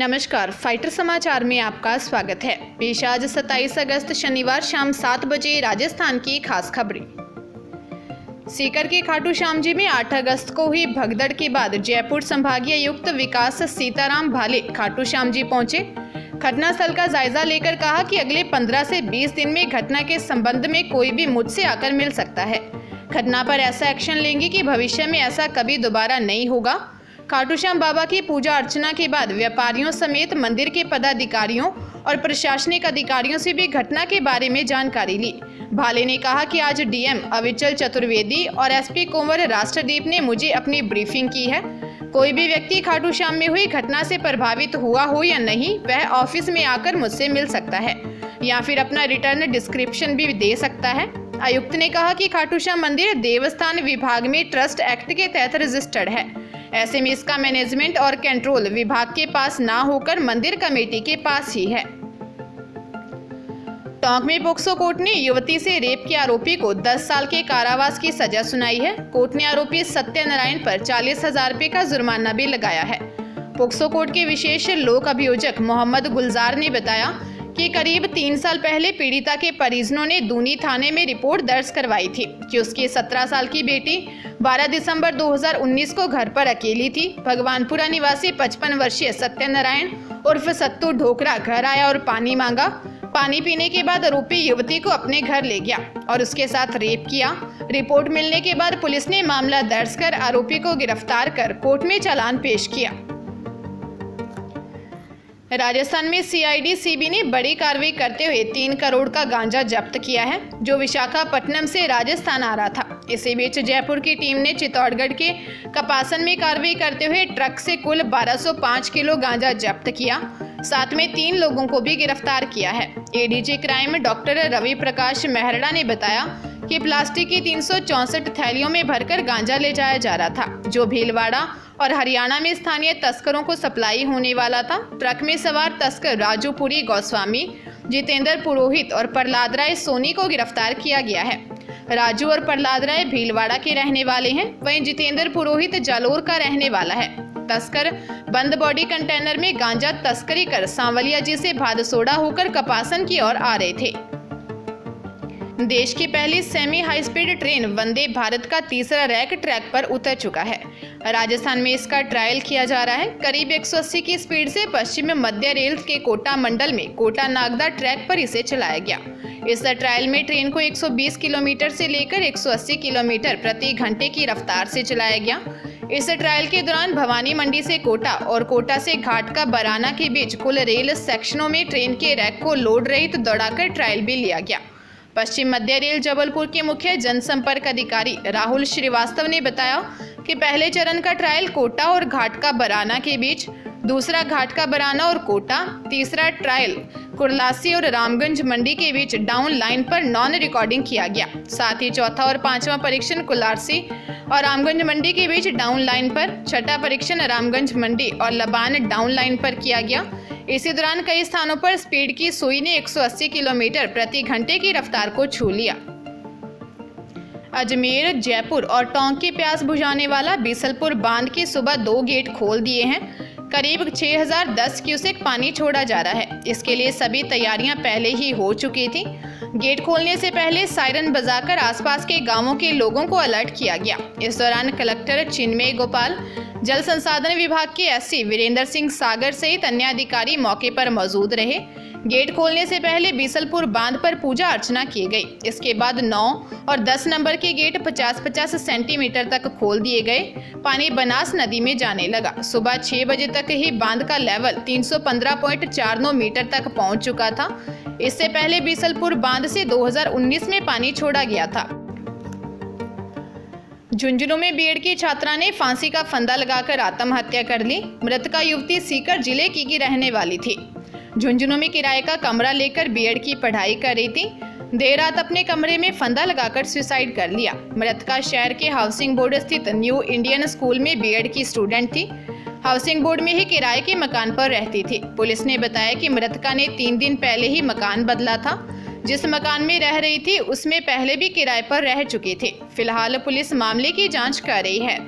नमस्कार, फाइटर समाचार में आपका स्वागत है। पेश आज 27 अगस्त शनिवार शाम 7 बजे राजस्थान की खास खबरें। सीकर के खाटू श्याम जी में 8 अगस्त को हुई भगदड़ के बाद जयपुर संभागीय आयुक्त विकास सीताराम भाले खाटू श्याम जी पहुंचे। घटनास्थल का जायजा लेकर कहा कि अगले 15 से 20 दिन में घटना के संबंध में कोई भी मुझसे आकर मिल सकता है। घटना पर ऐसा एक्शन लेंगे कि भविष्य में ऐसा कभी दोबारा नहीं होगा। खाटू श्याम बाबा की पूजा अर्चना के बाद व्यापारियों समेत मंदिर के पदाधिकारियों और प्रशासनिक अधिकारियों से भी घटना के बारे में जानकारी ली। भाले ने कहा कि आज डीएम अविचल चतुर्वेदी और एसपी कुंवर राष्ट्रदीप ने मुझे अपनी ब्रीफिंग की है। कोई भी व्यक्ति खाटू श्याम में हुई घटना से प्रभावित हुआ हो या नहीं, वह ऑफिस में आकर मुझसे मिल सकता है या फिर अपना रिटर्न डिस्क्रिप्शन भी दे सकता है। आयुक्त ने कहा कि खाटू श्याम मंदिर देवस्थान विभाग में ट्रस्ट एक्ट के तहत रजिस्टर्ड है। ऐसे में इसका मैनेजमेंट और कंट्रोल विभाग के पास ना होकर मंदिर कमेटी के पास ही है। टोंक में पोक्सो कोर्ट ने युवती से रेप के आरोपी को 10 साल के कारावास की सजा सुनाई है। कोर्ट ने आरोपी सत्यनारायण पर 40,000 रुपये का जुर्माना भी लगाया है। पोक्सो कोर्ट के विशेष लोक अभियोजक मोहम्मद गुलजार ने बताया कि करीब 3 साल पहले पीड़िता के परिजनों ने दूनी थाने में रिपोर्ट दर्ज करवाई थी कि उसकी 17 साल की बेटी 12 दिसंबर 2019 को घर पर अकेली थी। भगवानपुरा निवासी 55 वर्षीय सत्यनारायण उर्फ सत्तू ढोकरा घर आया और पानी मांगा। पानी पीने के बाद आरोपी युवती को अपने घर ले गया और उसके साथ रेप किया। रिपोर्ट मिलने के बाद पुलिस ने मामला दर्ज कर आरोपी को गिरफ्तार कर कोर्ट में चालान पेश किया। राजस्थान में सीआईडी सीबी ने बड़ी कार्रवाई करते हुए 3 करोड़ का गांजा जब्त किया है, जो विशाखापट्टनम से राजस्थान आ रहा था। इसी बीच जयपुर की टीम ने चित्तौड़गढ़ के कपासन में कार्रवाई करते हुए ट्रक से कुल 1205 किलो गांजा जब्त किया। साथ में 3 लोगों को भी गिरफ्तार किया है। ADG crime doctor Ravi Prakash Mehrada ने बताया कि प्लास्टिक की 364 थैलियों में भरकर गांजा ले जाया जा रहा था, जो भीलवाड़ा और हरियाणा में स्थानीय तस्करों को सप्लाई होने वाला था। ट्रक में सवार तस्कर राजू पुरी गोस्वामी, जितेंद्र पुरोहित और प्रहलाद राय सोनी को गिरफ्तार किया गया है। राजू और प्रहलाद राय भीलवाड़ा के रहने वाले हैं, वहीं जितेंद्र पुरोहित जालोर का रहने वाला है। तस्कर बंद बॉडी कंटेनर में गांजा तस्करी कर सांवलिया जी से भादसोड़ा होकर कपासन की ओर आ रहे थे। देश की पहली semi high speed train Vande Bharat का तीसरा रैक ट्रैक पर उतर चुका है। राजस्थान में इसका ट्रायल किया जा रहा है। करीब 180 की स्पीड से पश्चिम मध्य रेल के कोटा मंडल में कोटा नागदा ट्रैक पर इसे चलाया गया। इस ट्रायल में ट्रेन को 120 किलोमीटर से लेकर 180 किलोमीटर प्रति घंटे की रफ्तार से चलाया गया। इस ट्रायल के दौरान भवानी मंडी से कोटा और कोटा से घाट का बराना के बीच कुल रेल सेक्शनों में ट्रेन के रैक को लोड रहित दौड़ाकर ट्रायल भी लिया गया। पश्चिम मध्य रेल जबलपुर के मुख्य जनसंपर्क अधिकारी राहुल श्रीवास्तव ने बताया कि पहले चरण का ट्रायल कोटा और घाट का बराना के बीच, दूसरा घाट का बराना और कोटा, तीसरा ट्रायल कुर्लासी और रामगंज मंडी के बीच डाउन लाइन पर नॉन रिकॉर्डिंग किया गया। साथ ही चौथा और 5वां परीक्षण कुर्लासी और रामगंज मंडी के बीच डाउन लाइन पर, छठा परीक्षण रामगंज मंडी और लबान डाउन लाइन पर किया गया। इसी दौरान कई स्थानों पर स्पीड की सुई ने 180 किलोमीटर प्रति घंटे की रफ्तार को छू लिया। अजमेर, जयपुर और टोंक की प्यास बुझाने वाला बीसलपुर बांध के सुबह 2 गेट खोल दिए हैं। करीब 6010 क्यूसेक पानी छोड़ा जा रहा है। इसके लिए सभी तैयारियां पहले ही हो चुकी थी। गेट खोलने से पहले सायरन बजाकर आसपास के गांवों के लोगों को अलर्ट किया गया। इस दौरान कलेक्टर चिन्मय गोपाल, जल संसाधन विभाग के एससी वीरेंद्र सिंह सागर सहित अन्य अधिकारी मौके पर मौजूद रहे। गेट खोलने से पहले बीसलपुर बांध पर पूजा अर्चना की गई। इसके बाद 9 और 10 नंबर के गेट 50-50 सेंटीमीटर तक खोल दिए गए। पानी बनास नदी में जाने लगा। सुबह 6 बजे तक ही बांध का लेवल 315.49 मीटर तक पहुंच चुका था। इससे पहले बीसलपुर बांध से 2019 में पानी छोड़ा गया था। झुंझुनू में बीएड की छात्रा ने फांसी का फंदा लगाकर आत्महत्या कर ली। मृतका युवती सीकर जिले की रहने वाली थी। झुंझुनू में किराए का कमरा लेकर बीएड की पढ़ाई कर रही थी। देर रात अपने कमरे में फंदा लगाकर सुसाइड कर लिया। मृतका शहर के हाउसिंग बोर्ड स्थित न्यू इंडियन स्कूल में बीएड की स्टूडेंट थी। हाउसिंग बोर्ड में ही किराए के मकान पर रहती थी। पुलिस ने बताया कि मृतका ने 3 दिन पहले ही मकान बदला था। जिस मकान में रह रही थी उसमें पहले भी किराए पर रह चुकी थी। फिलहाल पुलिस मामले की जांच कर रही है।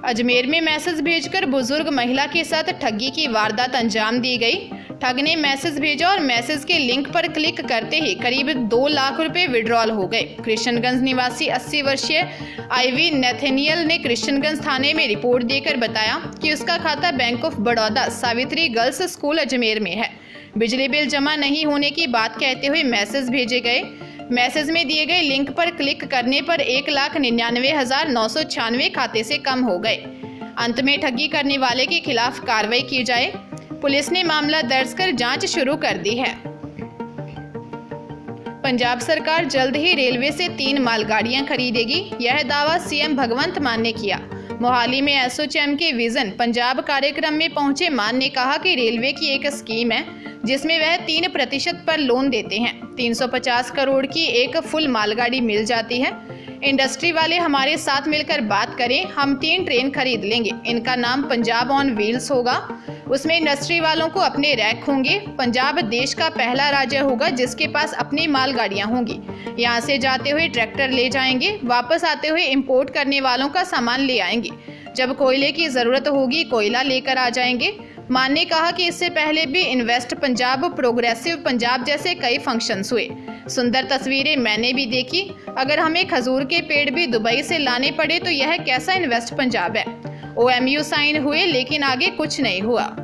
अजमेर में मैसेज भेजकर बुजुर्ग महिला के साथ ठगी की वारदात अंजाम दी गई। ठग ने मैसेज भेजा और मैसेज के लिंक पर क्लिक करते ही करीब 2 लाख रुपए विड्रॉल हो गए। कृष्णगंज निवासी 80 वर्षीय आईवी नेथेनियल ने कृष्णगंज थाने में रिपोर्ट देकर बताया कि उसका खाता bank of Baroda Savitri girls school Ajmer में है। बिजली बिल जमा नहीं होने की बात कहते हुए मैसेज भेजे गए। मैसेज में दिए गए लिंक पर क्लिक करने पर 1,99,996 खाते से कम हो गए। अंत में ठगी करने वाले के खिलाफ कार्रवाई की जाए। पुलिस ने मामला दर्ज कर जांच शुरू कर दी है। पंजाब सरकार जल्द ही रेलवे से 3 मालगाड़ियां खरीदेगी, यह दावा सीएम भगवंत मान ने किया। मोहाली में एसोचैम के विजन पंजाब कार्यक्रम में पहुंचे मान ने कहा कि रेलवे की एक स्कीम है जिसमें वह 3% पर लोन देते हैं। 350 करोड़ की एक फुल मालगाड़ी मिल जाती है। इंडस्ट्री वाले हमारे साथ मिलकर बात करें, हम 3 ट्रेन खरीद लेंगे। इनका नाम पंजाब ऑन व्हील्स होगा। उसमें इंडस्ट्री वालों को अपने रैक होंगे। पंजाब देश का पहला राज्य होगा जिसके पास अपनी मालगाड़ियां होंगी। यहाँ से जाते हुए ट्रैक्टर ले जाएंगे, वापस आते हुए इंपोर्ट करने वालों का सामान ले आएंगे। जब कोयले की जरूरत होगी कोयला लेकर आ जाएंगे। मान ने कहा कि इससे पहले भी इन्वेस्ट पंजाब, प्रोग्रेसिव पंजाब जैसे कई फंक्शंस हुए। सुंदर तस्वीरें मैंने भी देखी। अगर हमें खजूर के पेड़ भी दुबई से लाने पड़े तो यह कैसा इन्वेस्ट पंजाब है। OMU साइन हुए लेकिन आगे कुछ नहीं हुआ।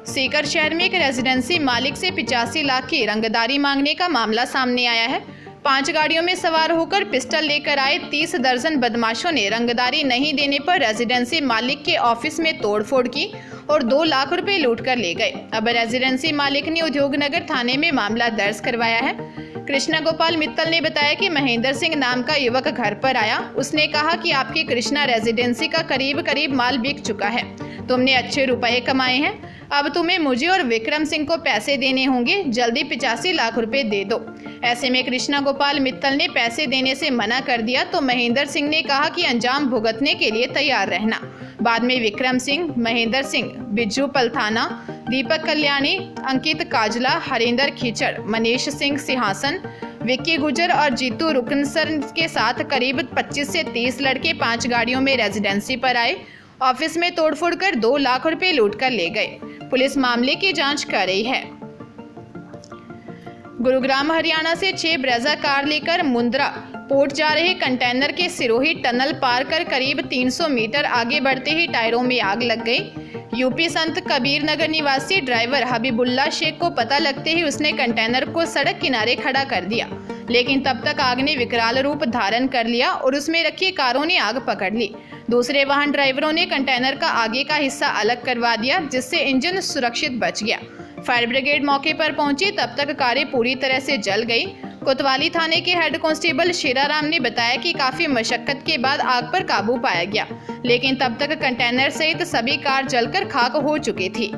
सीकर शहर में एक रेजिडेंसी मालिक से 85 लाख की रंगदारी मांगने का मामला सामने आया है। 5 गाड़ियों में सवार होकर पिस्टल लेकर आए 30 दर्जन बदमाशों ने रंगदारी नहीं देने पर रेजिडेंसी मालिक के ऑफिस में तोड़फोड़ की और 2 लाख रुपए लूट कर ले गए। अब रेजिडेंसी मालिक ने उद्योगनगर थाने में मामला दर्ज करवाया है। कृष्णा गोपाल मित्तल ने बताया कि महेंद्र सिंह नाम का युवक घर पर आया। उसने कहा कि आपकी कृष्णा रेजिडेंसी का करीब माल बिक चुका है, तुमने अच्छे रुपए कमाए हैं, अब तुम्हें मुझे और विक्रम सिंह को पैसे देने होंगे, जल्दी 85 लाख रुपए दे दो। ऐसे में कृष्णा गोपाल मित्तल ने पैसे देने से मना कर दिया तो महेंद्र सिंह ने कहा कि अंजाम भुगतने के लिए तैयार रहना। बाद में विक्रम सिंह, महेंद्र सिंह, बिज्जू पलथाना, दीपक कल्याणी, अंकित काजला, हरिंदर खीचड़, मनीष सिंह सिंहासन, विक्की गुजर और जीतू रुकनसर के साथ करीब 25 से 30 लड़के 5 गाड़ियों में रेजिडेंसी पर आए। ऑफिस में तोड़फोड़ कर 2 लाख रुपए लूट कर ले गए। पुलिस मामले की जांच कर रही है। गुरुग्राम हरियाणा से 6 ब्रेजा कार लेकर मुंद्रा पोर्ट जा रहे कंटेनर के सिरोही टनल पार कर करीब 300 मीटर आगे बढ़ते ही टायरों में आग लग गई। यूपी संत कबीर नगर निवासी ड्राइवर हबीबुल्ला शेख को पता लगते ही उसने कंटेनर को सड़क किनारे खड़ा कर दिया, लेकिन तब तक आग ने विकराल रूप धारण कर लिया और उसमें रखी कारों ने आग पकड़ ली। दूसरे वाहन ड्राइवरों ने कंटेनर का आगे का हिस्सा अलग करवा दिया, जिससे इंजन सुरक्षित बच गया। फायर ब्रिगेड मौके पर पहुंची, तब तक कारें पूरी तरह से जल गई। कोतवाली थाने के हेड कांस्टेबल शेराराम ने बताया कि काफी मशक्कत के बाद आग पर काबू पाया गया, लेकिन तब तक कंटेनर सहित सभी कार जलकर खाक हो चुकी थी।